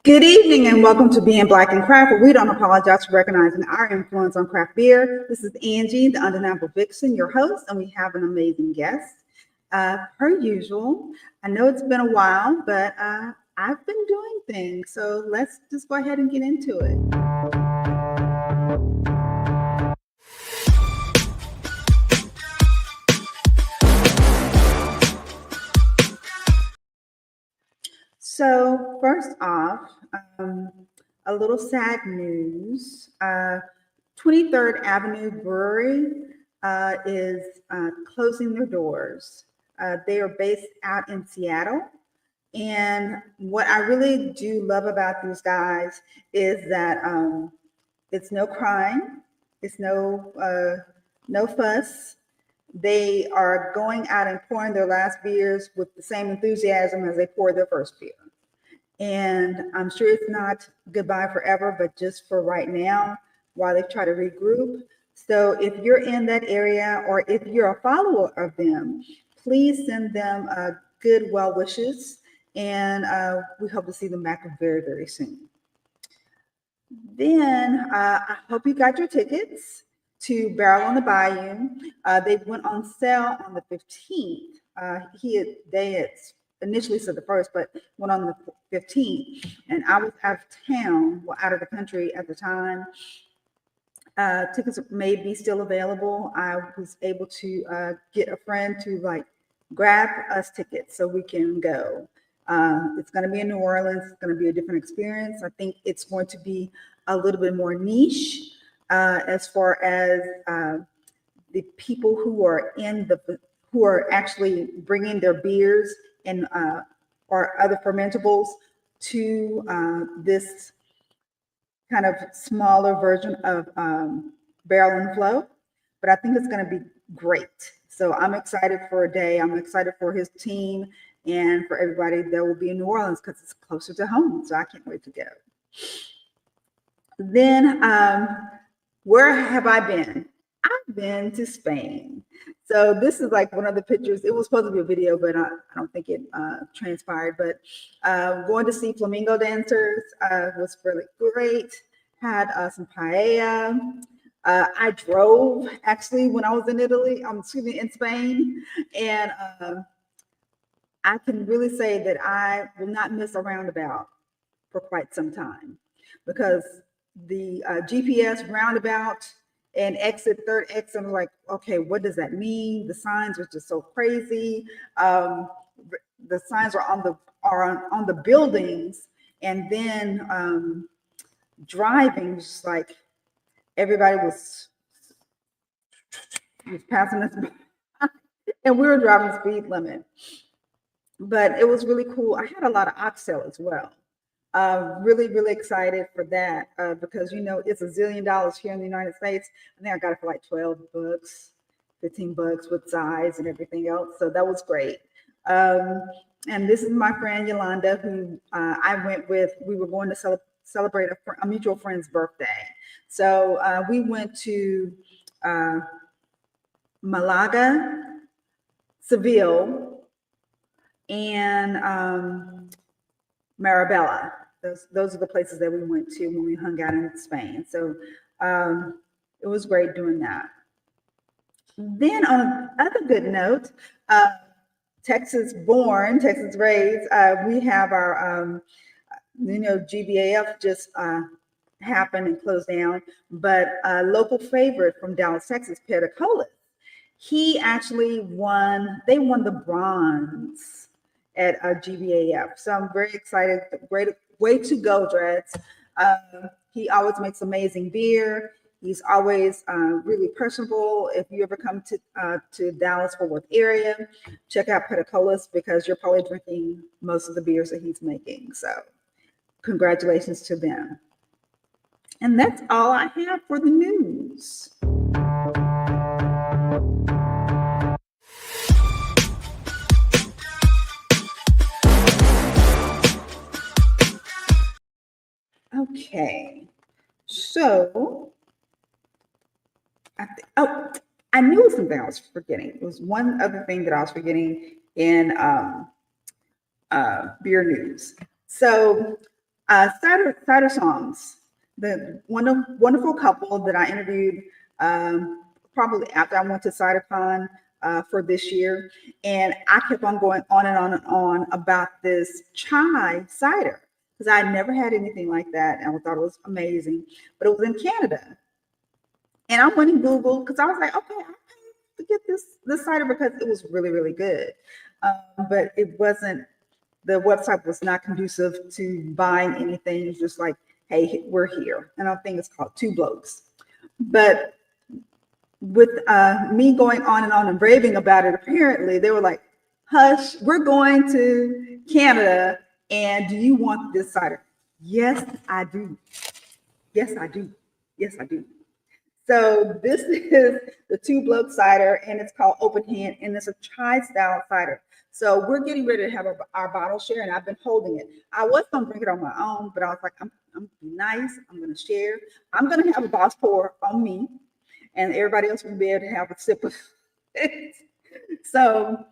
Good evening and welcome to Being Black and Craft, where we don't apologize for recognizing our influence on craft beer. This is Angie, the undeniable vixen, your host, and we have an amazing guest. Per usual, I know it's been a while, but I've been doing things, so let's just go ahead and get into it. So first off, a little sad news. 23rd Avenue Brewery is closing their doors. They are based out in Seattle. And what I really do love about these guys is that it's no crime, it's no fuss. They are going out and pouring their last beers with the same enthusiasm as they poured their first beer. And I'm sure it's not goodbye forever, but just for right now, while they try to regroup. So if you're in that area or if you're a follower of them, please send them good well wishes. And we hope to see them back very, very soon. Then I hope you got your tickets to Barrel on the Bayou. They went on sale on the 15th. They had initially said the first, but went on the 15th. And I was out of town, out of the country at the time. Tickets may be still available. I was able to get a friend to grab us tickets so we can go. It's going to be in New Orleans. It's going to be a different experience. I think it's going to be a little bit more niche as far as the people who are actually bringing their beers and or other fermentables to this kind of smaller version of Barrel and Flow. But I think it's going to be great. So I'm excited for a day. I'm excited for his team and for everybody that will be in New Orleans because it's closer to home. So I can't wait to go. Then where have I been? I've been to Spain. So this is like one of the pictures. It was supposed to be a video, but I don't think it transpired. But going to see flamingo dancers was really great. Had some paella. I drove actually when I was in in Spain. And I can really say that I will not miss a roundabout for quite some time because the GPS roundabout and third exit, I'm like, okay, what does that mean? The signs are just so crazy. The signs are on the buildings, and then driving, just like everybody was passing us by, and we were driving the speed limit. But it was really cool. I had a lot of oxtail as well. Really, really excited for that because, it's $1 zillion here in the United States. I think I got it for like $12, $15 with sides and everything else. So that was great. And this is my friend Yolanda, who I went with. We were going to celebrate a mutual friend's birthday. So we went to Malaga, Seville, and Marabella. Those are the places that we went to when we hung out in Spain. So it was great doing that. Then on another good note, Texas born, Texas raised, we have our, GBAF just happened and closed down, but a local favorite from Dallas, Texas, Pedicolis, he actually won the bronze at GBAF. So I'm very excited. Great way to go, Dreads. He always makes amazing beer. He's always really personable. If you ever come to Dallas Fort Worth area, check out Pedicolis because you're probably drinking most of the beers that he's making. So congratulations to them. And that's all I have for the news. Okay, so I knew something I was forgetting. It was one other thing that I was forgetting in beer news. So Cider Songs, the wonderful couple that I interviewed probably after I went to CiderCon for this year, and I kept on going on and on and on about this chai cider because I had never had anything like that, and I thought it was amazing. But it was in Canada, and I went and Googled because I was like, okay, I pay to get this cider because it was really really good, but it wasn't. The website was not conducive to buying anything. It's just like, hey, we're here. And I think it's called Two Blokes. But with me going on and raving about it, apparently they were like, hush, we're going to Canada. And do you want this cider? Yes, I do. Yes, I do. Yes, I do. So this is the Two Bloke cider, and it's called Open Hand, and it's a chai style cider. So we're getting ready to have our bottle share, and I've been holding it. I was gonna drink it on my own, but I was like, I'm nice. I'm gonna share. I'm gonna have a boss pour on me, and everybody else will be able to have a sip of it. So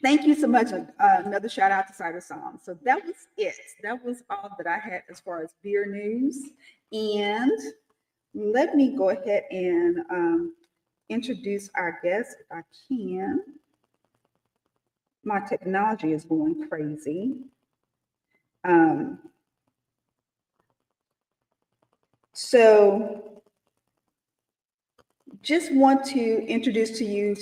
thank you so much. Another shout out to Cider Song. So that was it. That was all that I had as far as beer news, and let me go ahead and introduce our guest if I can. My technology is going crazy. So just want to introduce to you,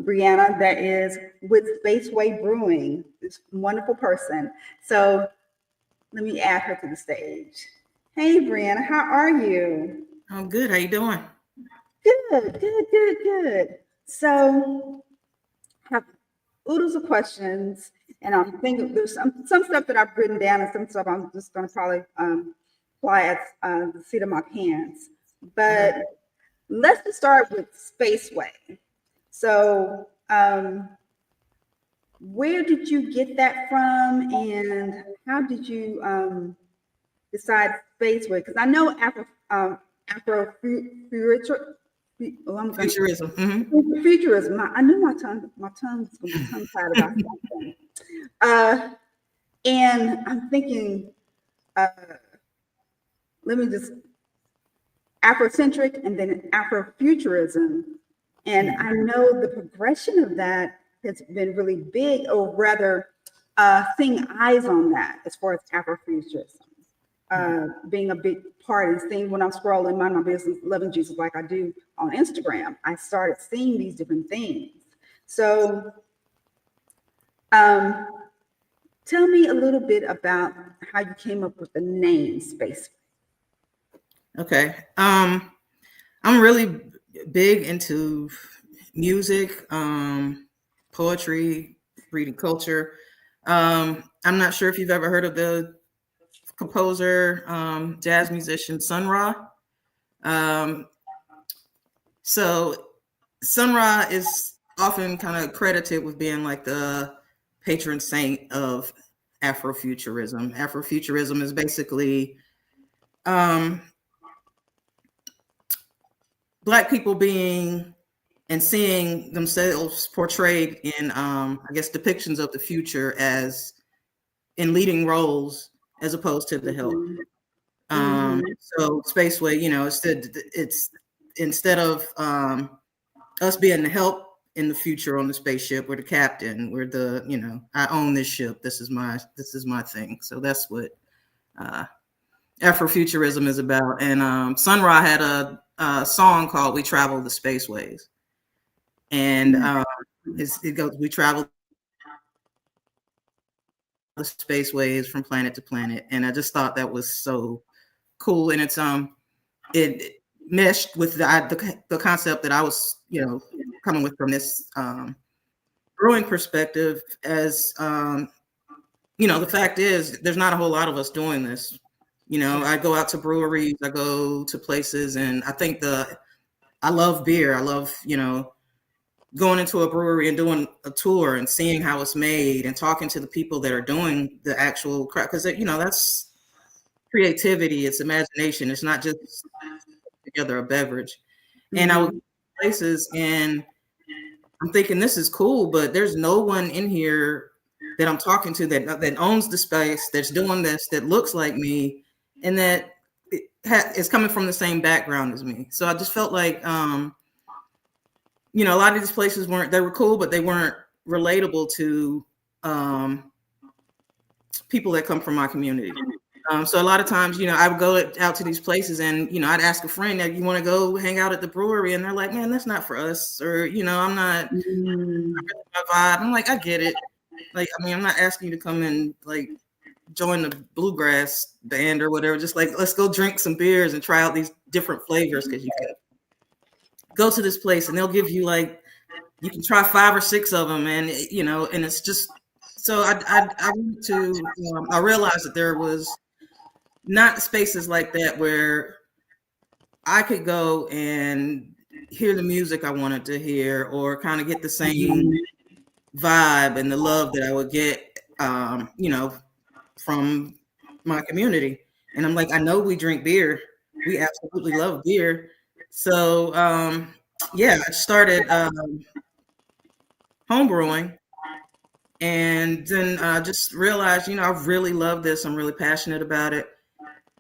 Briana, that is with Spaceway Brewing, this wonderful person. So let me add her to the stage. Hey, Briana, how are you? I'm good. How you doing? Good. So have oodles of questions, and I'm thinking there's some stuff that I've written down, and some stuff I'm just going to probably apply at the seat of my pants. But let's just start with Spaceway. So where did you get that from, and how did you decide Spaceway? Because I know Afrofuturism. Futurism. Futurism. I knew my tongue was going to be tongue tied about something. And I'm thinking, let me just Afrocentric and then Afrofuturism. And I know the progression of that has been really big, or rather, seeing eyes on that as far as Afrofuturism. Being a big part and seeing when I'm scrolling Mind My Business, Loving Jesus like I do on Instagram, I started seeing these different things. So tell me a little bit about how you came up with the name Space. Okay. I'm really big into music, poetry, reading culture. I'm not sure if you've ever heard of the composer, jazz musician Sun Ra. So Sun Ra is often kind of credited with being like the patron saint of Afrofuturism. Afrofuturism is basically Black people being and seeing themselves portrayed in, I guess, depictions of the future as in leading roles as opposed to the help. So Spaceway, it's instead of us being the help in the future on the spaceship, we're the captain. We're the, I own this ship. This is my thing. So that's what Afrofuturism is about. And Sun Ra had a song called "We Travel the Spaceways," and it goes, "We travel the spaceways from planet to planet," and I just thought that was so cool, and it meshed with the concept that I was coming with from this brewing perspective. As the fact is, there's not a whole lot of us doing this. I go out to breweries, I go to places, and I think I love beer. I love going into a brewery and doing a tour and seeing how it's made and talking to the people that are doing the actual craft, because that's creativity, it's imagination. It's not just together a beverage. And I would go to places and I'm thinking, this is cool, but there's no one in here that I'm talking to that owns the space, that's doing this, that looks like me, and that is coming from the same background as me. So I just felt like, you know, a lot of these places they were cool, but they weren't relatable to people that come from my community. So a lot of times, you know, I would go out to these places and, you know, I'd ask a friend that you want to go hang out at the brewery. And they're like, man, that's not for us. Or, you know, I'm not my vibe. I'm like, I get it. Like, I mean, I'm not asking you to come and like join the bluegrass band or whatever. Just like, let's go drink some beers and try out these different flavors. Cause you can go to this place and they'll give you like, you can try 5 or 6 of them. And, you know, and it's just, so I went to, I realized that there was not spaces like that where I could go and hear the music I wanted to hear, or kind of get the same vibe and the love that I would get, you know, from my community. And I'm like, I know we drink beer. We absolutely love beer. So, yeah, I started home brewing. And then just realized, you know, I really love this. I'm really passionate about it.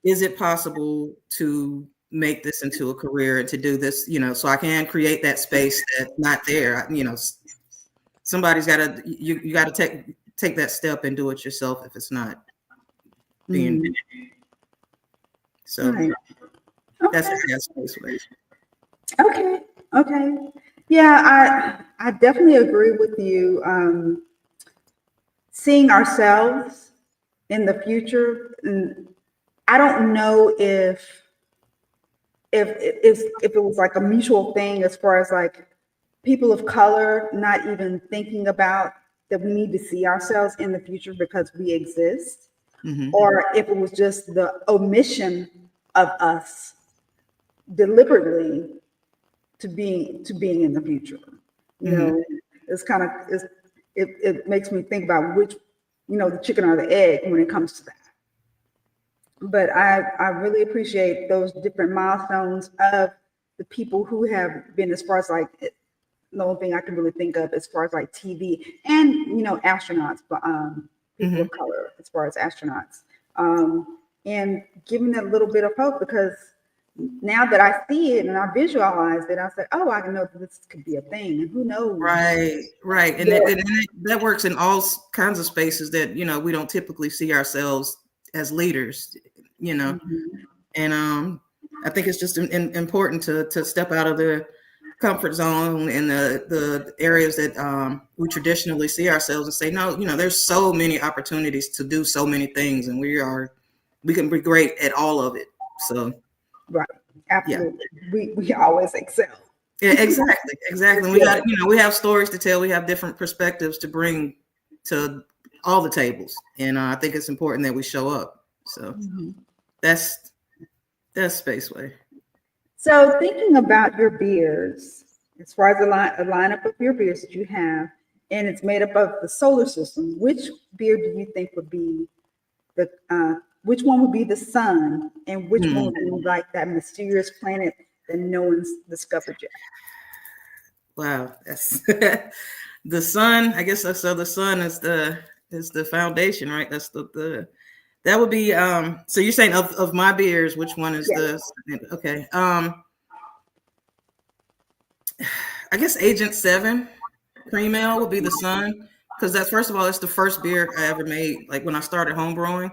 Is it possible to make this into a career and to do this, you know, so I can create that space that's not there? You know, somebody's got to, you got to take that step and do it yourself if it's not being. So right. that's Spaceway. Okay. Yeah, I definitely agree with you. Seeing ourselves in the future, and I don't know if it was like a mutual thing as far as like people of color not even thinking about that we need to see ourselves in the future because we exist, or if it was just the omission of us deliberately to being in the future. You know, it's kind of it makes me think about which, you know, the chicken or the egg when it comes to that. But I really appreciate those different milestones of the people who have been, as far as like the only thing I can really think of as far as like TV and, you know, astronauts, but people of color as far as astronauts, and giving that little bit of hope, because now that I see it and I visualize it, I say, oh, I know that this could be a thing, and who knows? Right. And, that works in all kinds of spaces that, you know, we don't typically see ourselves as leaders, you know. And I think it's just important to step out of the comfort zone and the areas that we traditionally see ourselves and say, no, you know, there's so many opportunities to do so many things, and we can be great at all of it. So right, absolutely. Yeah. We always excel. Yeah, exactly. We have stories to tell. We have different perspectives to bring to all the tables, and I think it's important that we show up. So that's Spaceway. So thinking about your beers, as far as the lineup of your beers that you have, and it's made up of the solar system, which beer do you think would be which one would be the sun, and which one would be like that mysterious planet that no one's discovered yet? Wow, that's the sun. I guess so. The sun is the foundation, right? That's that would be. So you're saying of my beers, which one is the? Okay. I guess Agent 7 Cream Ale would be the sun, because that's, first of all, it's the first beer I ever made, like when I started home brewing.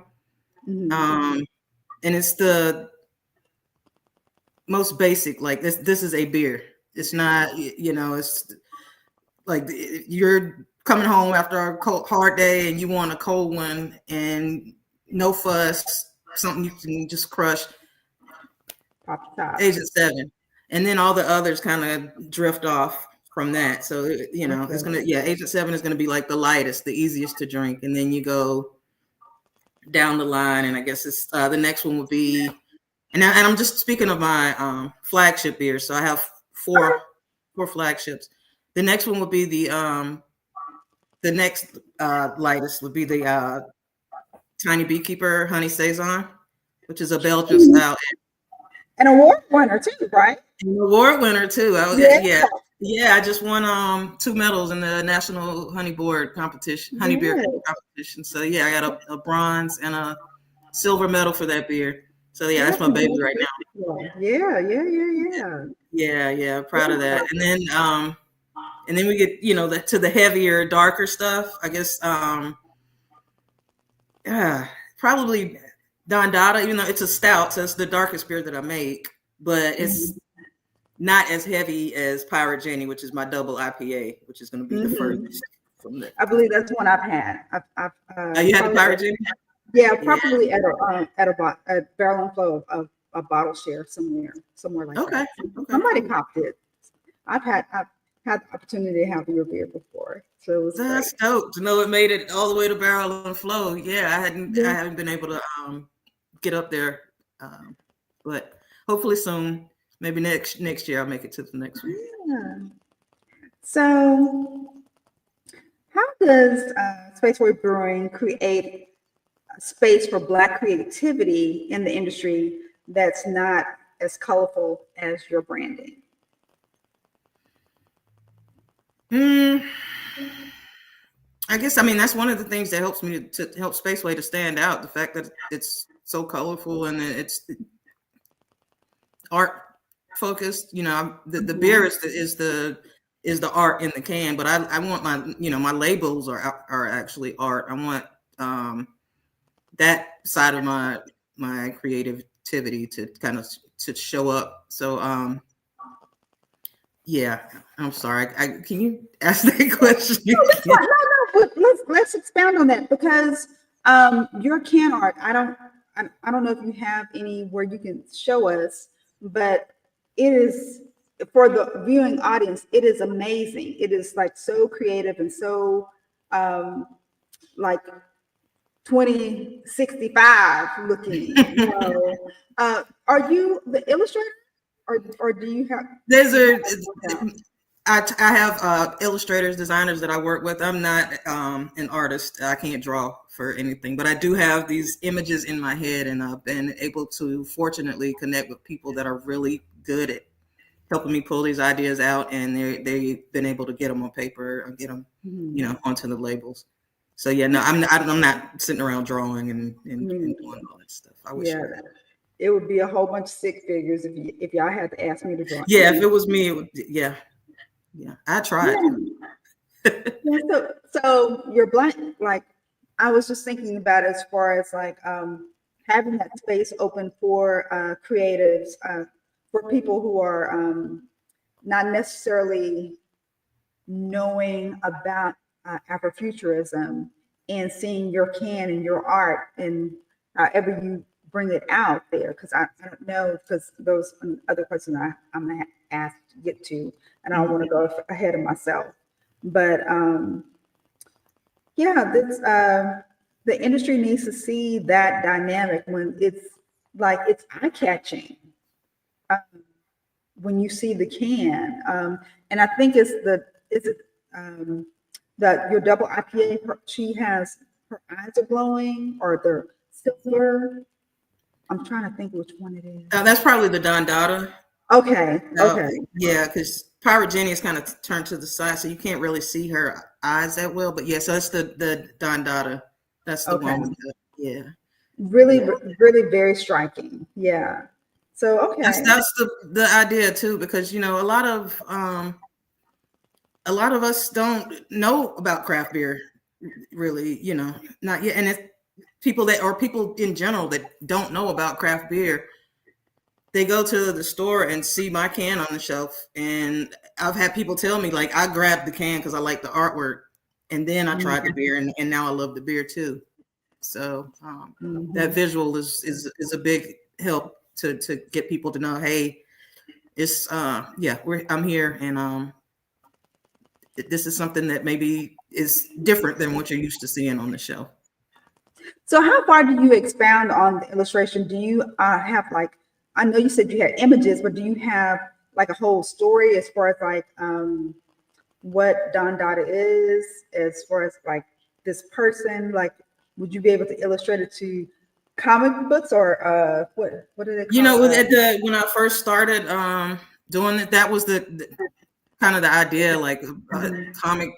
And it's the most basic. Like this is a beer. It's not, you know, it's like you're coming home after a hard day and you want a cold one and no fuss, something you can just crush. Pop top. Agent 7. And then all the others kind of drift off from that. So, you know, it's going to, Agent 7 is going to be like the lightest, the easiest to drink. And then you go down the line, and I guess it's the next one would be, and I'm just speaking of my flagship beers. So I have four flagships. The next one would be the next lightest would be the Tiny Beekeeper Honey Saison, which is a Belgian style. An award winner too, right? An award winner too. Yeah, I just won 2 medals in the National Honey Board competition, honey beer Yes. competition. So yeah, I got a bronze and a silver medal for that beer. So yeah, Yeah, that's my baby right now. yeah. Yeah, proud of that. And then we get, to the heavier, darker stuff. I guess yeah, probably Don Dada, even though it's a stout, so it's the darkest beer that I make, but it's not as heavy as Pirate Jenny, which is my double IPA, which is going to be the furthest from that. I believe that's one I've had. Oh, you had the Pirate Jenny? Yeah, probably at a barrel and flow of a bottle share somewhere like Okay. that. Somebody copped it. I've had the opportunity to have your beer before, so it was That's great. dope to know it made it all the way to barrel and flow. Yeah, I haven't been able to get up there, but hopefully soon. Maybe next year I'll make it to the next one. Yeah. So, how does Spaceway Brewing create space for Black creativity in the industry that's not as colorful as your branding? I guess that's one of the things that helps me to help Spaceway to stand out. The fact that it's so colorful and it's art focused. The beer is the art in the can, but I want my labels are actually art. I want that side of my creativity to kind of to show up. So yeah, I'm sorry. Can you ask that question? No. Let's expound on that because your can art. I don't know if you have any where you can show us, but it is for the viewing audience. It is amazing. It is like so creative and so like 2065 looking. Are you the illustrator, or do you have? I have illustrators, designers that I work with. I'm not an artist. I can't draw for anything, but I do have these images in my head, and I've been able to fortunately connect with people that are really good at helping me pull these ideas out, and they've been able to get them on paper and get them, onto the labels. So yeah, no, I'm not sitting around drawing and doing all that stuff. I wish. It would be a whole bunch of stick figures if y'all had to ask me to draw. Yeah, if it was me, it would, yeah, I tried. So you're blank. Like I was just thinking about it as far as like having that space open for creatives, for people who are not necessarily knowing about Afrofuturism and seeing your can and your art and however you bring it out there. Because I don't know, because those other questions I'm going to ask to get to, and I don't want to go ahead of myself. But yeah, this, the industry needs to see that dynamic when it's like it's eye-catching. When you see the can, and I think that your double IPA, she has her eyes are glowing or they're silver. I'm trying to think which one it is. That's probably the Don Dada. Okay. Yeah, because Pirate Jenny is kind of turned to the side, so you can't really see her eyes that well. But yeah, so that's the Don Dada. That's the one with the, Really very striking. Yeah. So okay. That's the idea too, because a lot of us don't know about craft beer, really. Not yet, and it's people in general that don't know about craft beer. They go to the store and see my can on the shelf, and I've had people tell me, like, I grabbed the can because I like the artwork, and then I tried the beer, and now I love the beer too. So that visual is a big help to get people to know, hey, it's I'm here, and this is something that maybe is different than what you're used to seeing on the shelf. So how far do you expound on the illustration? Do you have like, I know you said you had images, but do you have like a whole story as far as like what Don Dada is, as far as like this person? Like, would you be able to illustrate it to comic books or what are they called? When I first started doing it, that was kind of the idea, like Mhm. comic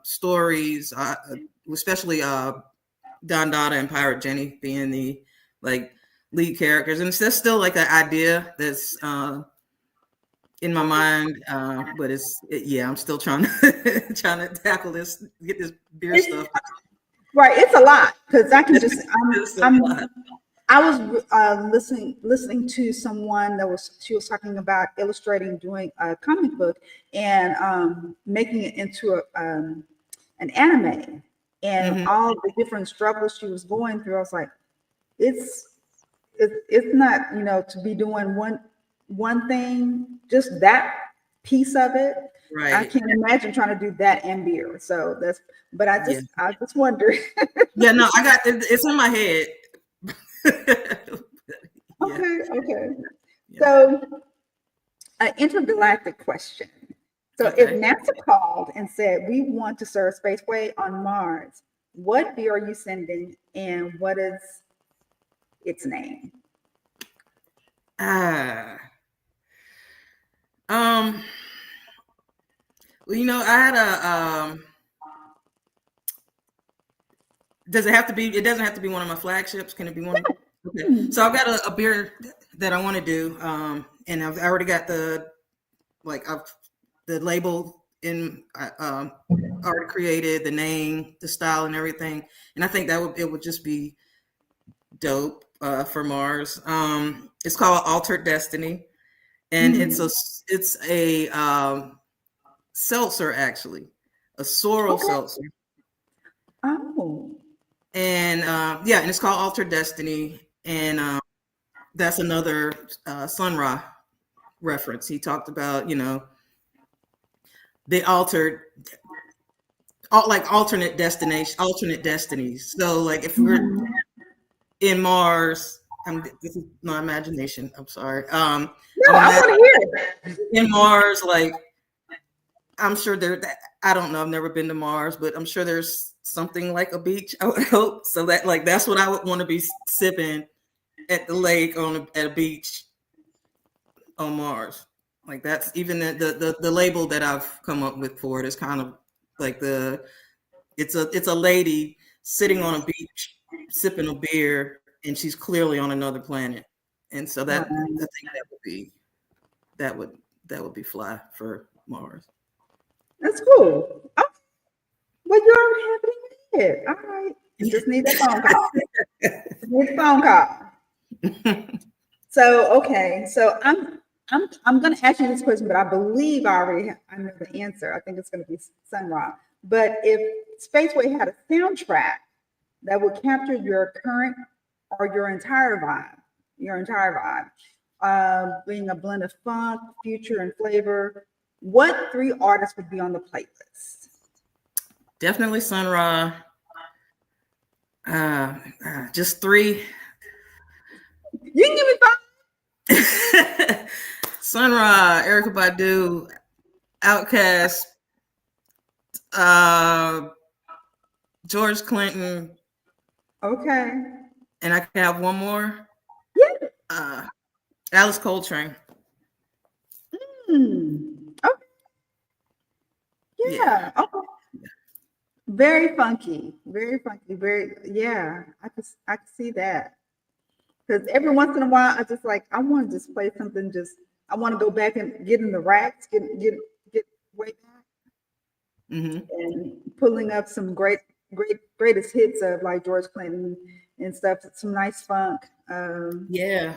stories, especially Don Dada and Pirate Jenny being the like lead characters, and that's still like an idea that's in my mind, but yeah, I'm still trying to trying to tackle this, get this beer It's stuff. right. It's a lot because I can just. It's a I'm. lot. I was listening to someone she was talking about illustrating, doing a comic book and making it into an anime, and Mhm. all the different struggles she was going through. I was like, it's it's not, to be doing one thing, just that piece of it. I Right. can't imagine trying to do that and beer. So but Yeah. I just wonder. Yeah. No, I got it's in my head. Yeah. Okay. Yeah. So, an intergalactic question. So, if Okay. NASA called and said, we want to serve Spaceway on Mars, what beer are you sending and what is its name? Ah. Um. Well, I had a does it have to be? It doesn't have to be one of my flagships. Can it be one? Okay. Hmm. So I've got a beer that I want to do, and I've already got the label in, already created, the name, the style, and everything. And I think it would just be dope for Mars. It's called Altered Destiny, and Hmm. it's a seltzer, actually, a sorrel Okay. seltzer. Oh. And yeah, and it's called Altered Destiny, and that's another Sun Ra reference. He talked about the like alternate destinies. So like if we're Mhm. in Mars, this is my imagination. I'm sorry. No, I'm I imagining want to hear it. in Mars, like I'm sure I don't know. I've never been to Mars, but I'm sure there's something like a beach. I would hope so that's what I would want to be sipping at the lake at a beach on Mars. Like that's even the label that I've come up with for it is kind of like it's a lady sitting on a beach sipping a beer, and she's clearly on another planet. And so I Right. think that would that would be fly for Mars. That's cool. Oh, well, you already have it in your head. All right. You just need that phone call. Need a phone call. So, okay. So I'm going to ask you this question, but I believe I know the answer. I think it's going to be Sun Ra. But if Spaceway had a soundtrack that would capture your current or your entire vibe, being a blend of funk, future, and flavor, what three artists would be on the playlist? Definitely Sun Ra. Just three. You can give me five. Sun Ra, Erykah Badu, Outkast, uh, George Clinton, Okay. and I can have one more. Yeah. Uh, Alice Coltrane. Okay. Yeah. Yeah. Okay. Very funky. Very funky. Yeah. I could see that. Because every once in a while, I want to just play something. I want to go back and get in the racks, get way back, Mm-hmm. and pulling up some greatest hits of like George Clinton and stuff. Some nice funk. Yeah.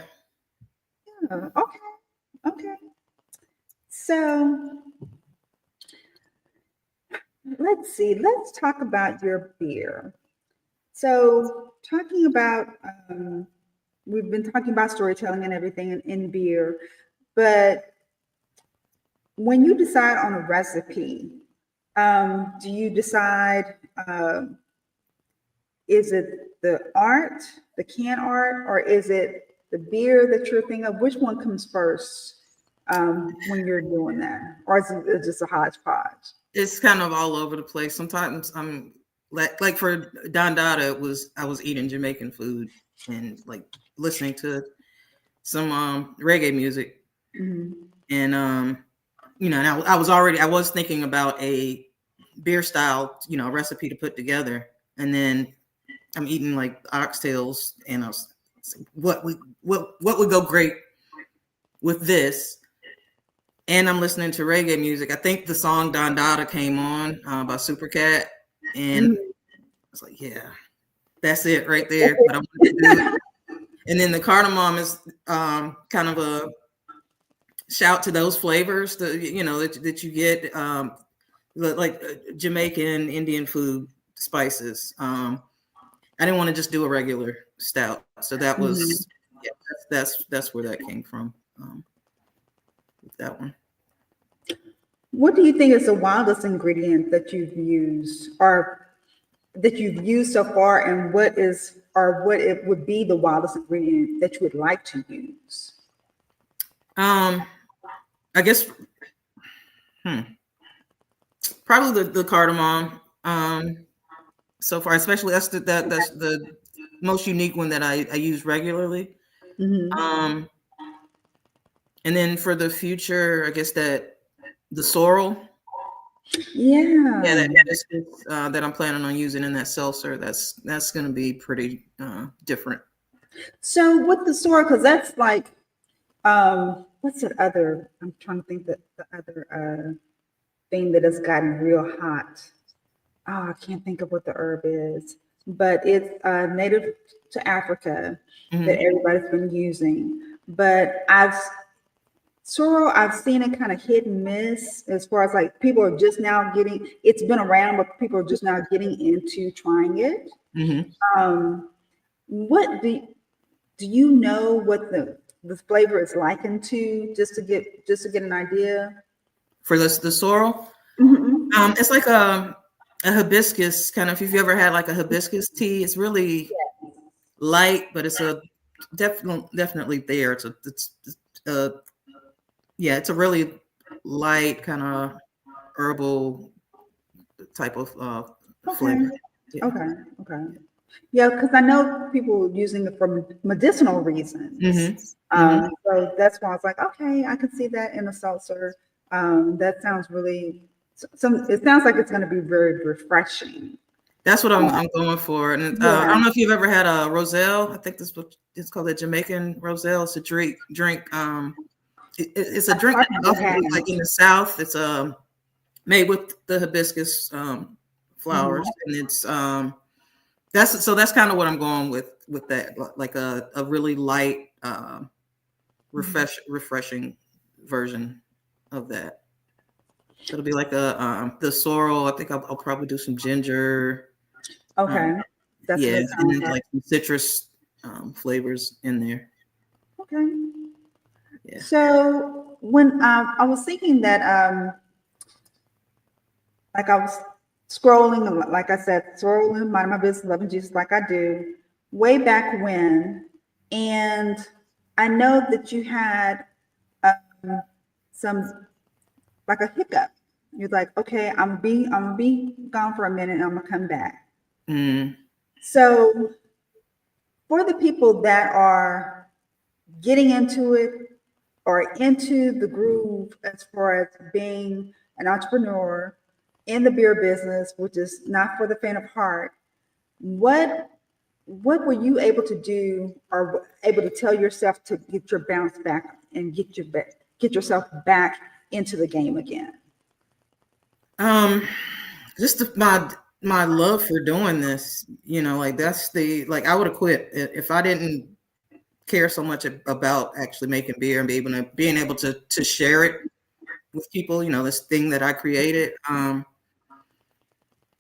Okay. Okay. So let's see. Let's talk about your beer. So talking about, we've been talking about storytelling and everything in beer, but when you decide on a recipe, do you decide, is it the art, the can art, or is it the beer that you're thinking of? Which one comes first when you're doing that? Or is it just a hodgepodge? It's kind of all over the place. Sometimes I'm like for Don Dada, I was eating Jamaican food and like listening to some reggae music, Mhm. and and I was thinking about a beer style, recipe to put together. And then I'm eating like oxtails, and I was what would go great with this. And I'm listening to reggae music. I think the song Don Dada came on by Supercat, and I was like, yeah, that's it right there. But I wanted to do it. And then the cardamom is kind of a shout to those flavors that you get, like Jamaican, Indian food spices. I didn't want to just do a regular stout, so that was that's where that came from. That one. What do you think is the wildest ingredient that you've used, or that you've used so far, and what it would be the wildest ingredient that you would like to use? I guess, probably the cardamom. So far, especially that's the most unique one that I use regularly. And then for the future, I guess that the sorrel. Yeah. That I'm planning on using in that seltzer, that's going to be pretty different. So with the sorrel, because that's like, what's that other? I'm trying to think that the other thing that has gotten real hot. Oh, I can't think of what the herb is, but it's native to Africa that everybody's been using. But sorrel, I've seen it kind of hit and miss as far as like people are just now it's been around, but people are just now getting into trying it. What do you know what the flavor is likened to, just to get an idea? For the sorrel, it's like a hibiscus kind of. If you ever had like a hibiscus tea, it's really light, but it's a definitely there. It's a really light kind of herbal type of flavor. Yeah. Okay. Yeah, because I know people using it for medicinal reasons. So that's why I was like, okay, I can see that in a seltzer. That sounds really. It sounds like it's going to be very refreshing. That's what I'm going for. And I don't know if you've ever had a roselle. I think this what it's called, a Jamaican roselle. It's a drink. It's a drink like in the South. It's made with the hibiscus flowers, and it's that's kind of what I'm going with that, like a really light, refreshing version of that. So it'll be like the sorrel. I think I'll probably do some ginger. Okay. And then like some citrus flavors in there. Okay. Yeah. So when I was thinking that, like I was scrolling, like I said, scrolling, minding my business, loving Jesus like I do, way back when, and I know that you had some, like a hiccup. You're like, okay, I'm gonna be gone for a minute, and I'm gonna come back. So for the people that are getting into it or into the groove as far as being an entrepreneur in the beer business, which is not for the faint of heart, what were you able to do, or able to tell yourself to get your bounce back and get yourself back into the game again? Just my love for doing this, like that's I would have quit if I didn't care so much about actually making beer and being able to share it with people, this thing that I created.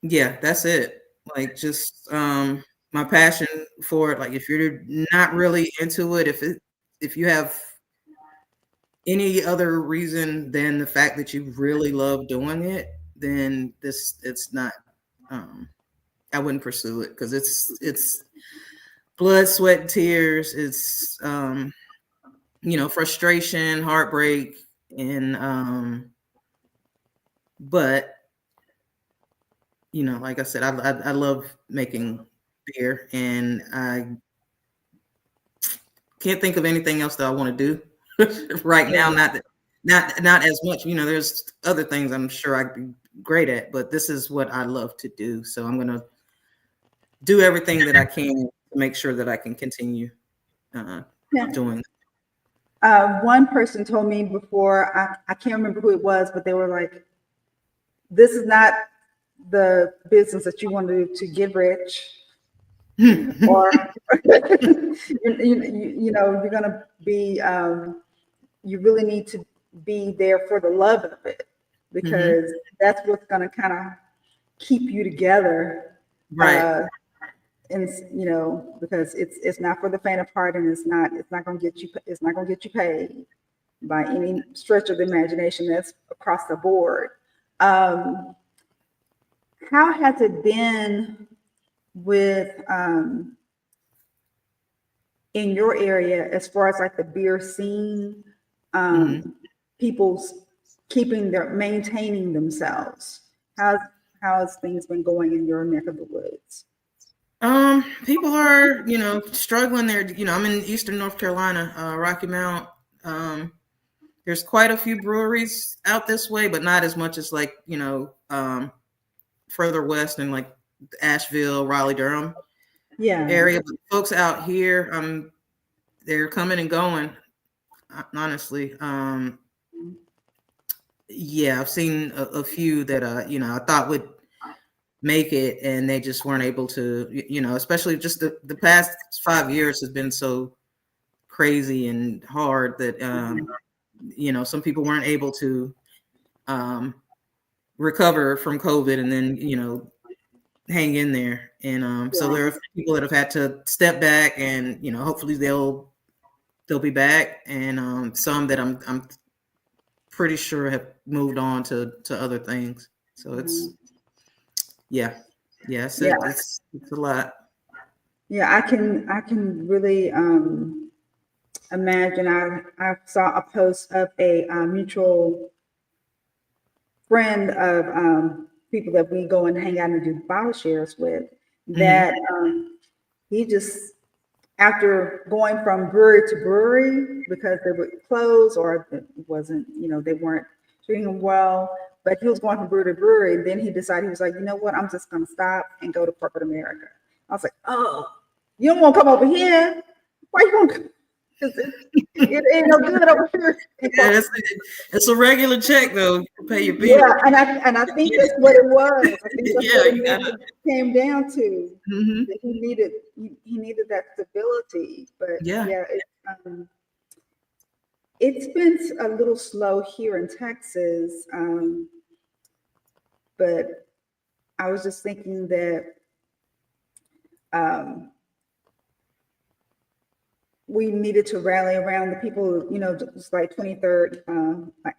Yeah, that's it. Like just my passion for it. Like if you're not really into it, if you have any other reason than the fact that you really love doing it, then it's not. I wouldn't pursue it, because it's blood, sweat, and tears. It's frustration, heartbreak, and but like I said, I love making beer, and I can't think of anything else that I want to do right now. Not that not as much. There's other things I'm sure I'd be great at, but this is what I love to do. So I'm gonna do everything that I can to make sure that I can continue doing. One person told me before, I can't remember who it was, but they were like, this is not the business that you want to do to get rich, or you're going to be, you really need to be there for the love of it, because that's what's going to kind of keep you together. Right. And because it's not for the faint of heart, and it's not going to get you paid by any stretch of the imagination. That's across the board. How has it been with in your area as far as like the beer scene, people's maintaining themselves? How's things been going in your neck of the woods? People are, struggling there. I'm in Eastern North Carolina, Rocky Mount. There's quite a few breweries out this way, but not as much as like, further west in like Asheville, Raleigh, Durham area. But folks out here, they're coming and going, honestly. I've seen a few that, I thought would make it, and they just weren't able to, especially just the past 5 years has been so crazy and hard that, some people weren't able to recover from COVID and then, hang in there. And so there are people that have had to step back, and, hopefully they'll be back. And some that I'm pretty sure have moved on to other things. So it's, it's a lot. Yeah, I can really imagine. I saw a post of a mutual friend of people that we go and hang out and do bottle shares with, that he just, after going from brewery to brewery because they would close, or it wasn't, they weren't treating him well, but he was going from brewery to brewery, and then he decided, he was like, you know what, I'm just going to stop and go to corporate America. I was like, oh, you don't want to come over here? Why you want to come? It ain't no good over here. Yeah, it's a regular check though. Pay your bill. Yeah, and I think that's what it was. I think that's what it came down to. That he needed that stability. But it's been a little slow here in Texas. But I was just thinking that we needed to rally around the people, just like 23rd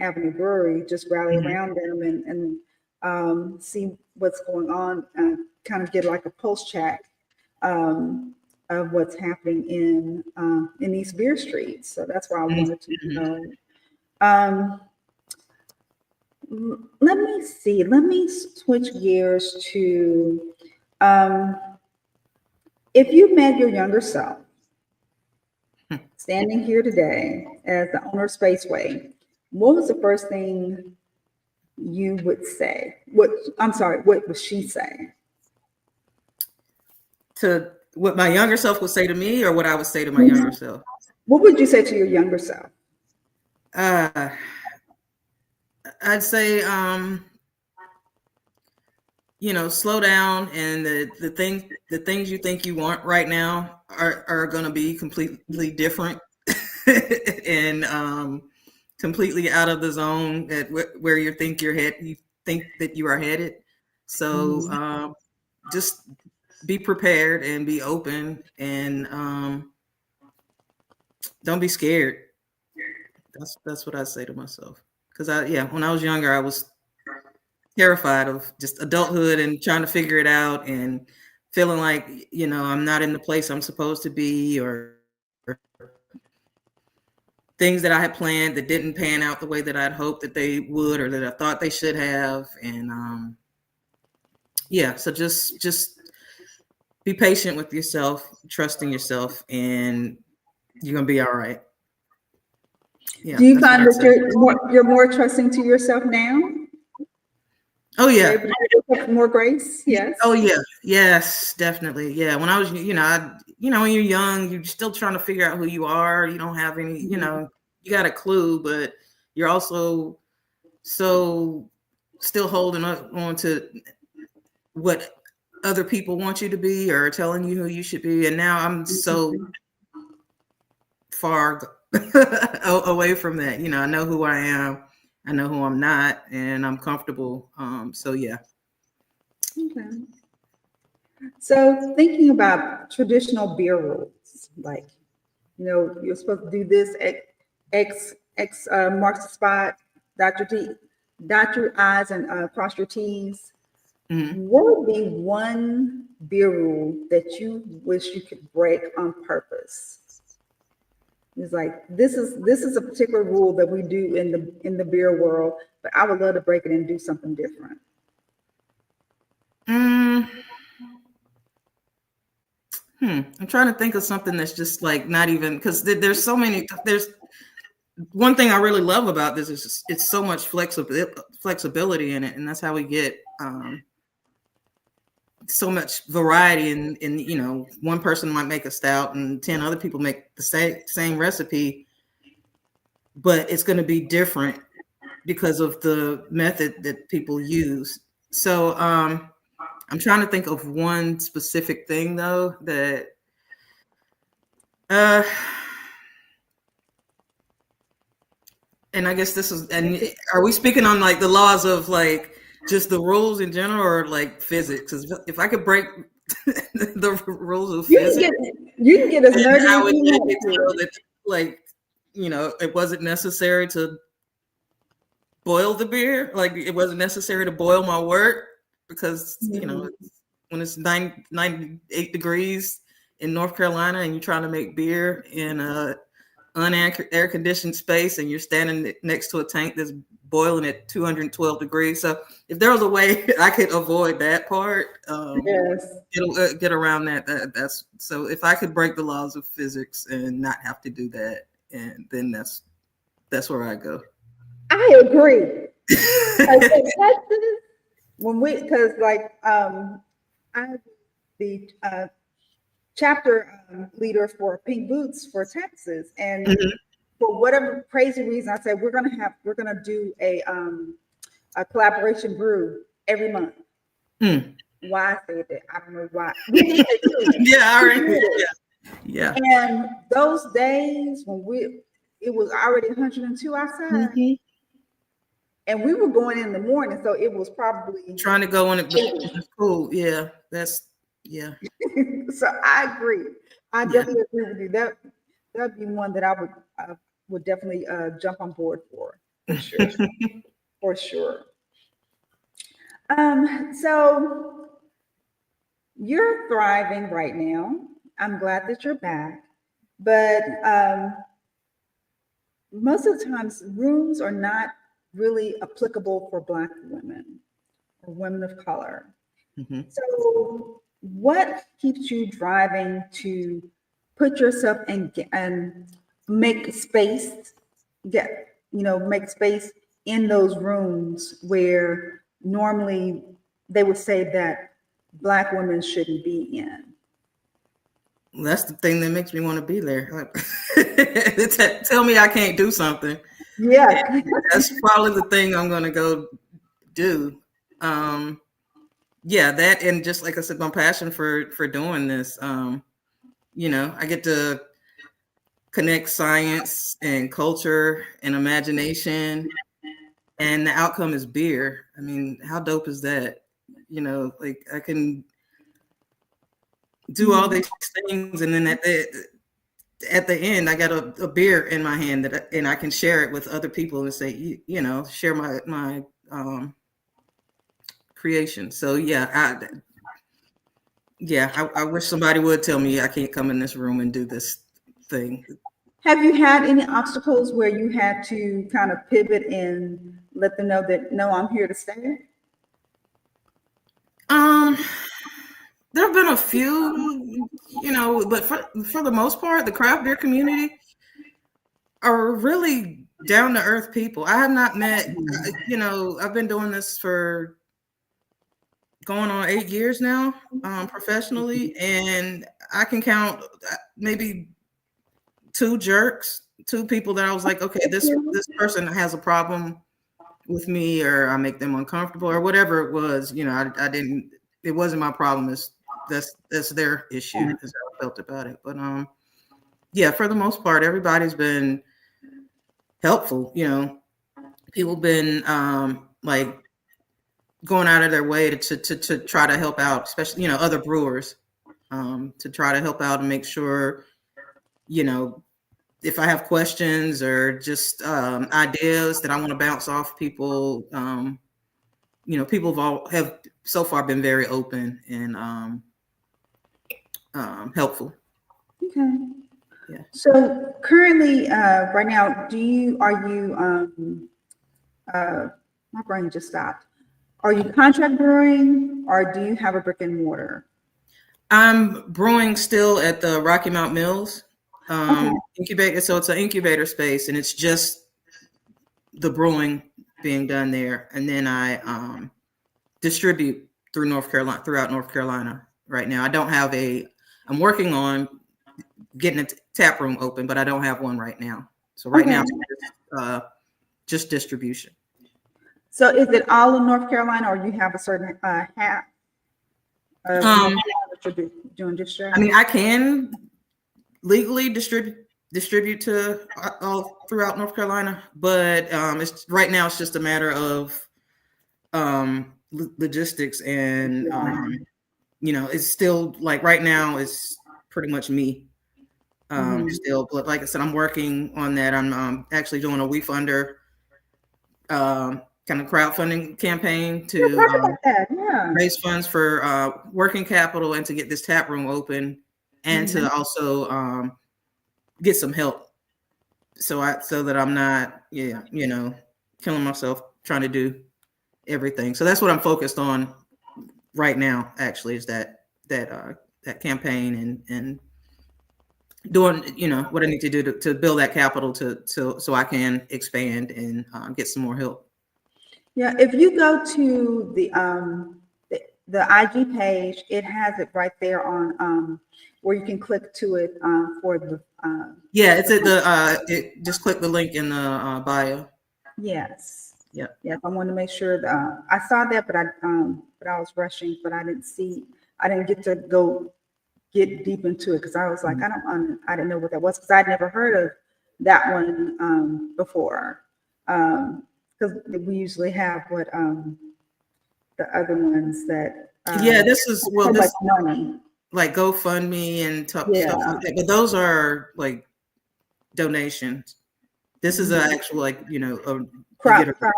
Avenue Brewery, just rally around them and see what's going on, kind of get like a pulse check of what's happening in these beer streets. So that's why I wanted to know. Let me see. Let me switch gears to if you met your younger self, standing here today as the owner of Spaceway, what was the first thing you would say? What would she say? To what my younger self would say to me, or what I would say to my younger self? What would you say to your younger self? I'd say, slow down, and the things you think you want right now are going to be completely different and completely out of the zone at where you think that you are headed. So just be prepared and be open, and don't be scared. That's what I say to myself. Because when I was younger, I was terrified of just adulthood and trying to figure it out and feeling like, I'm not in the place I'm supposed to be, or things that I had planned that didn't pan out the way that I'd hoped that they would, or that I thought they should have. And so just be patient with yourself, trusting yourself, and you're going to be all right. Yeah. Do you That's what find I'd that say. you're more trusting to yourself now? Oh You're yeah. able to give yourself more grace? Yes. Oh yeah. Yes, definitely. Yeah. When I was, when you're young, you're still trying to figure out who you are. You don't have any, you got a clue, but you're also so still holding on to what other people want you to be or telling you who you should be. And now I'm so far away from that. I know who I am. I know who I'm not, and I'm comfortable. So yeah. Okay. So thinking about traditional beer rules, like, you're supposed to do this, X marks the spot, dot your I's and cross your T's. Mhm. What would be one beer rule that you wish you could break on purpose? It's like this is a particular rule that we do in the beer world, but I would love to break it and do something different. Mm, I'm trying to think of something that's just like not even because there's so many. There's one thing I really love about this is it's so much flexibility in it, and that's how we get so much variety. And one person might make a stout, and 10 other people make the same recipe, but it's going to be different because of the method that people use. So I'm trying to think of one specific thing though that uh and I guess this is, and are we speaking on like the laws of like just the rules in general or like physics? Because if I could break the rules of You can physics, get you can get as then nerdy I as would you make want it so to. that like, it wasn't necessary to boil the beer. Like it wasn't necessary to boil my wort because, when it's 98 degrees in North Carolina and you're trying to make beer in a air conditioned space and you're standing next to a tank that's boiling at 212 degrees. So if there was a way I could avoid that part, Yes. get around that. That's so if I could break the laws of physics and not have to do that, and then that's where I go. I agree. 'Cause in Texas, because like I the chapter leader for Pink Boots for Texas, and Mhm. for whatever crazy reason, I said we're gonna do a collaboration brew every month. Mm. Why I said that, I don't know why. We did it too. Yeah, all We right. did it. Yeah. And those days it was already 102 outside, Mhm. and we were going in the morning, so it was probably Trying to go in it, but 80. it's cool. Yeah, yeah, So I agree. I yeah. definitely agree with you. That'd be one that I would definitely jump on board for sure, for sure. So you're thriving right now. I'm glad that you're back, but most of the times rooms are not really applicable for Black women or women of color. Mhm. So, what keeps you driving to put yourself and make space, make space in those rooms where normally they would say that Black women shouldn't be in? That's the thing that makes me want to be there. Like, tell me I can't do something. Yeah. That's probably the thing I'm going to go do. Yeah, that and just like I said, my passion for doing this. I get to connect science and culture and imagination, and the outcome is beer. I mean, how dope is that? Like I can do all Mhm. these things, and then at the end, I got a beer in my hand and I can share it with other people and say, share my creation. So I wish somebody would tell me I can't come in this room and do this thing. Have you had any obstacles where you had to kind of pivot and let them know that no, I'm here to stay? Um, there have been a few, but for the most part, the craft beer community are really down to earth people. I have not met, I've been doing this for going on 8 years now, professionally, and I can count maybe 2 jerks, 2 people that I was like, okay, this person has a problem with me, or I make them uncomfortable, or whatever it was. I didn't. It wasn't my problem. That's their issue. Is how I felt about it. But yeah, for the most part, everybody's been helpful. People been like going out of their way to try to help out, especially other brewers, to try to help out and make sure if I have questions or just ideas that I want to bounce off people, people have so far been very open and helpful. Okay. Yeah. So currently, right now, my brain just stopped. Are you contract brewing, or do you have a brick and mortar? I'm brewing still at the Rocky Mount Mills incubator. So it's an incubator space, and it's just the brewing being done there. And then I distribute throughout North Carolina right now. I don't have I'm working on getting a tap room open, but I don't have one right now. So right now, it's just distribution. So is it all in North Carolina, or you have a certain hat? Doing distribution? I mean, I can legally distribute to all throughout North Carolina, but right now it's just a matter of logistics, and it's still like right now it's pretty much me still. But like I said, I'm working on that. I'm actually doing a WeFunder kind of crowdfunding campaign to raise funds for working capital and to get this tap room open, and to also get some help, so that I'm not killing myself trying to do everything. So that's what I'm focused on right now, actually, is that campaign and doing what I need to do to build that capital so I can expand and get some more help. Yeah, if you go to the IG page, it has it right there on where you can click to it for the it's at the just click the link in the bio. Yes. Yeah. Yes, I want to make sure that I saw that, but I was rushing, but I didn't get to get deep into it, because I was like, I didn't know what that was, because I'd never heard of that one before. Because we usually have the other ones that this is this money, like GoFundMe and stuff like that, but those are like donations. This is an actual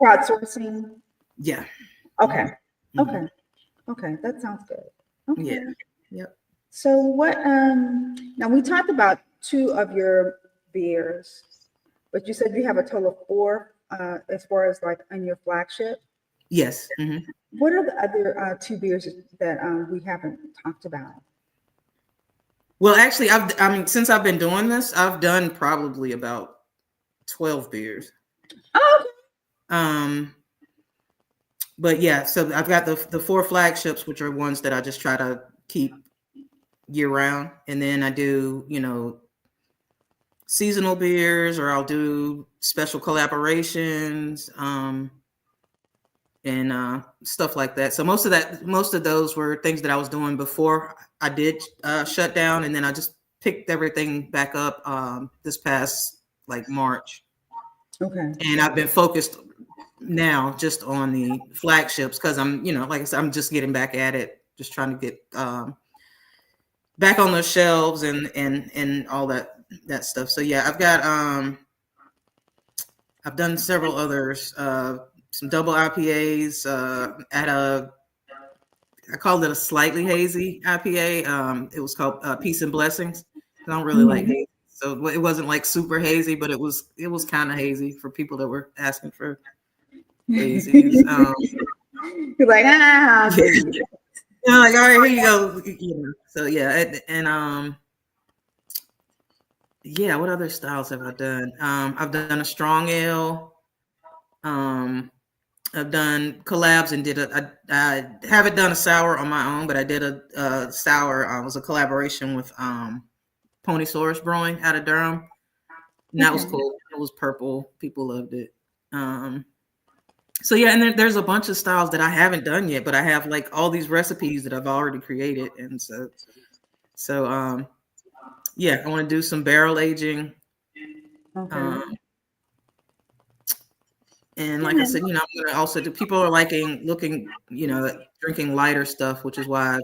crowdsourcing. Yeah. Okay. Okay, that sounds good. Okay. Yeah. Yep. So what now we talked about 2 of your beers, but you said you have a total of 4 as far as like on your flagship. Yes. What are the other 2 beers that we haven't talked about? Well, actually, since I've been doing this, I've done probably about 12 beers. Oh, okay. But yeah, so I've got the 4 flagships, which are ones that I just try to keep year round, and then I do seasonal beers, or I'll do special collaborations and stuff like that. So most of those were things that I was doing before I did shut down, and then I just picked everything back up this past March. Okay. And I've been focused now just on the flagships, because I'm like I said, I'm just getting back at it, just trying to get back on those shelves and all that stuff. So yeah, I've done several others, some double IPAs I called it a slightly hazy IPA. It was called Peace and Blessings. I don't really like hazy, so it wasn't like super hazy, but it was kind of hazy for people that were asking for hazies. You're like, like, all right, here you go. So yeah, and Yeah, what other styles have I done? I've done a strong ale. Um, I've done collabs and I haven't done a sour on my own, but I did a sour. It was a collaboration with Ponysaurus Brewing out of Durham. And that was Okay. cool. It was purple. People loved it. So yeah, and there's a bunch of styles that I haven't done yet, but I have like all these recipes that I've already created. And so yeah, I want to do some barrel aging. Okay. Um, and like I said, I'm going to also do, people are looking, at drinking lighter stuff, which is why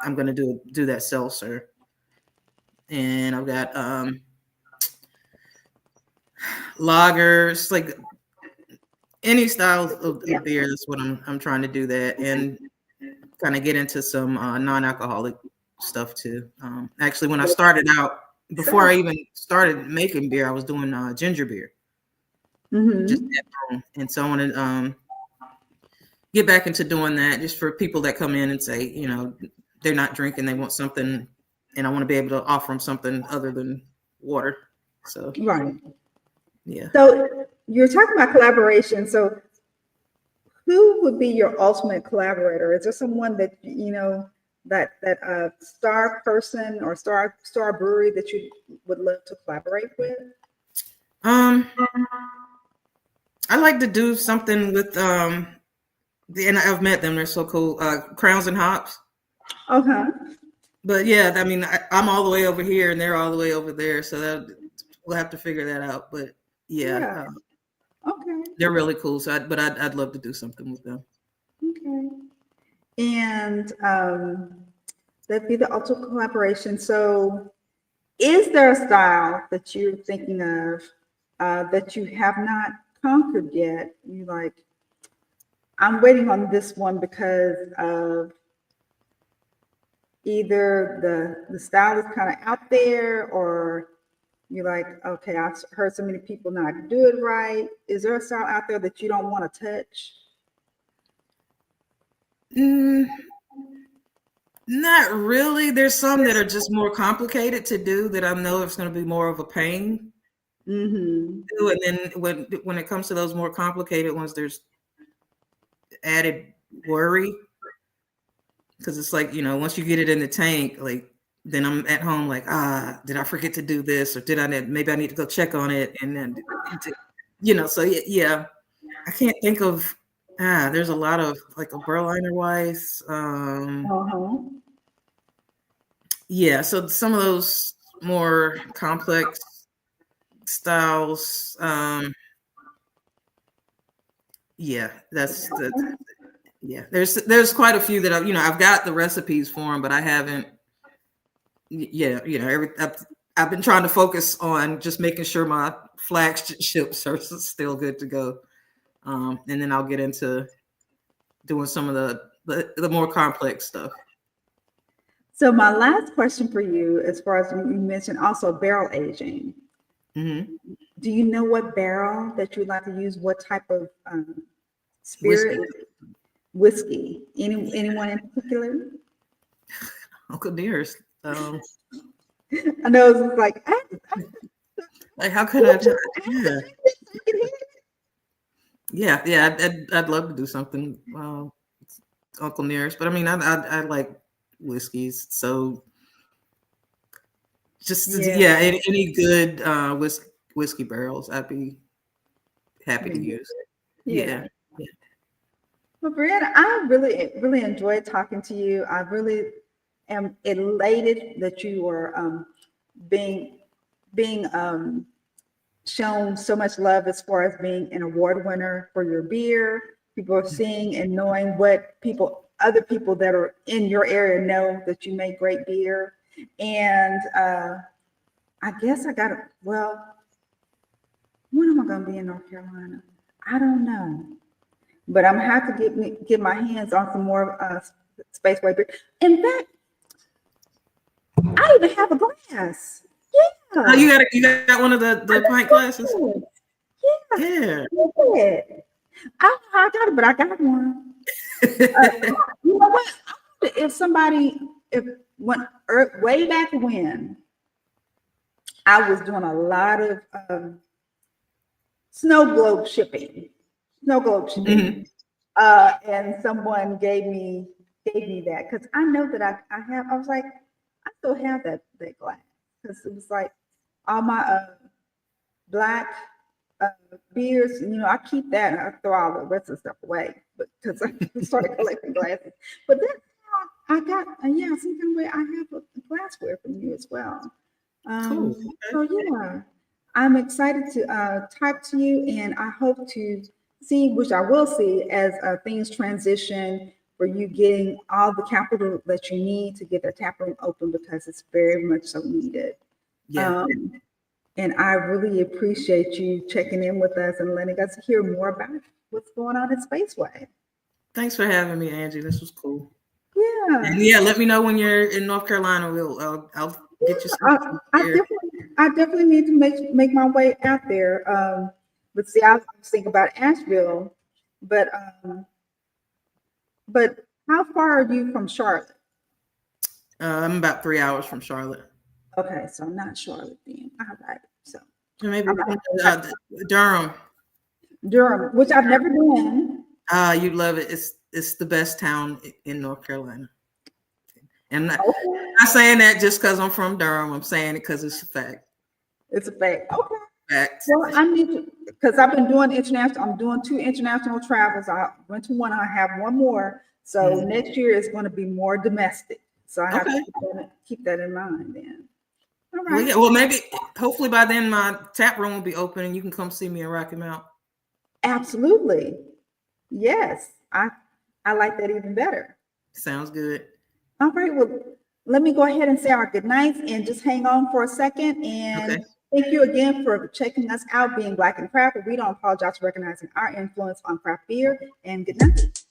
I'm going to do that seltzer. And I've got lagers, like any style of beer. That's what I'm trying to do that, and kind of get into some non-alcoholic stuff too. Actually, when I started out, before I even started making beer, I was doing ginger beer, just at home. And so I want to get back into doing that, just for people that come in and say, they're not drinking, they want something, and I want to be able to offer them something other than water. So Right. yeah. So you're talking about collaboration. So who would be your ultimate collaborator? Is there someone that that star person or star brewery that you would love to collaborate with? I like to do something with and I've met them. They're so cool. Crowns and Hops. Okay. But yeah, I mean, I'm all the way over here and they're all the way over there, so we'll have to figure that out. But yeah, Okay. they're really cool. So, I'd love to do something with them. Okay. And that'd be the ultimate collaboration. So, is there a style that you're thinking of that you have not conquered yet? You like, I'm waiting on this one because of either the style is kind of out there, or you're like, okay, I've heard so many people not do it right. Is there a style out there that you don't want to touch? Not really. There's some that are just more complicated to do that I know it's going to be more of a pain. Mm-hmm. And then when it comes to those more complicated ones, there's added worry, because it's like, once you get it in the tank, like then I'm at home like, did I forget to do this, or maybe I need to go check on it, and then so yeah, I can't think of there's a lot of like a Berliner Weiss. Yeah, so some of those more complex styles, yeah, yeah. There's quite a few that I've got the recipes for them, but I haven't. Yeah, I've been trying to focus on just making sure my flagships are still good to go, and then I'll get into doing some of the more complex stuff. So my last question for you, as far as you mentioned, also barrel aging. Mm-hmm. Do you know what barrel that you'd like to use? What type of spirit? Whiskey. Anyone in particular? Uncle Dearest. I know it's like, like how could I? Yeah. I'd love to do something, Uncle Nearest. But I mean, I like whiskeys, so just any good whiskey barrels, I'd be happy to use. Yeah. Well, Briana, I really, really enjoyed talking to you. I really am elated that you were being shown so much love as far as being an award winner for your beer. People are seeing and knowing what other people that are in your area know that you make great beer. And I guess well, when am I going to be in North Carolina? I don't know. But I'm gonna have to get my hands on some more Spaceway beer. In fact, I even have a glass. Yeah. Oh, you got one of the pint glasses? Yeah. I got it, but I got one. You know what? If somebody, went way back when, I was doing a lot of snow globe shipping, snow globe shipping. Mhm. And someone gave me that because I know that I was like, I still have that glass because it was like all my black uh, beers, I keep that and I throw all the rest of the stuff away, but because I started collecting glasses. But then I got, yeah, some kind of way I have a glassware from you as well. Cool. So yeah, I'm excited to talk to you, and I hope to see, which I will see, as things transition for you getting all the capital that you need to get the tap room open because it's very much so needed. Yeah. Um, and I really appreciate you checking in with us and letting us hear more about what's going on at Spaceway. Thanks for having me, Angie. This was cool. Yeah. And yeah, let me know when you're in North Carolina. I'll get you some here. I definitely need to make my way out there. But see, I was thinking about Asheville, but um, but how far are you from Charlotte? I'm about 3 hours from Charlotte. Okay, so not Charlotte then. All right, so Or maybe I'm Durham. Durham, which I've never been. You'd love it. It's the best town in North Carolina. And I'm Okay, not saying that just because I'm from Durham. I'm saying it because it's a fact. it's a fact. Okay. Fact. Well, I need to, because I've been doing international. I'm doing 2 international travels. I went to one. I have one more. So next year is going to be more domestic. So I have Okay. to keep that in mind then. All Well, right. yeah. Well, maybe hopefully by then my tap room will be open and you can come see me in Rocky Mount. Absolutely. Yes. I like that even better. Sounds good. All right. Well, let me go ahead and say our good nights and just hang on for a second. And Okay. thank you again for checking us out, being Black and Craft. We don't apologize for recognizing our influence on craft beer. And good night.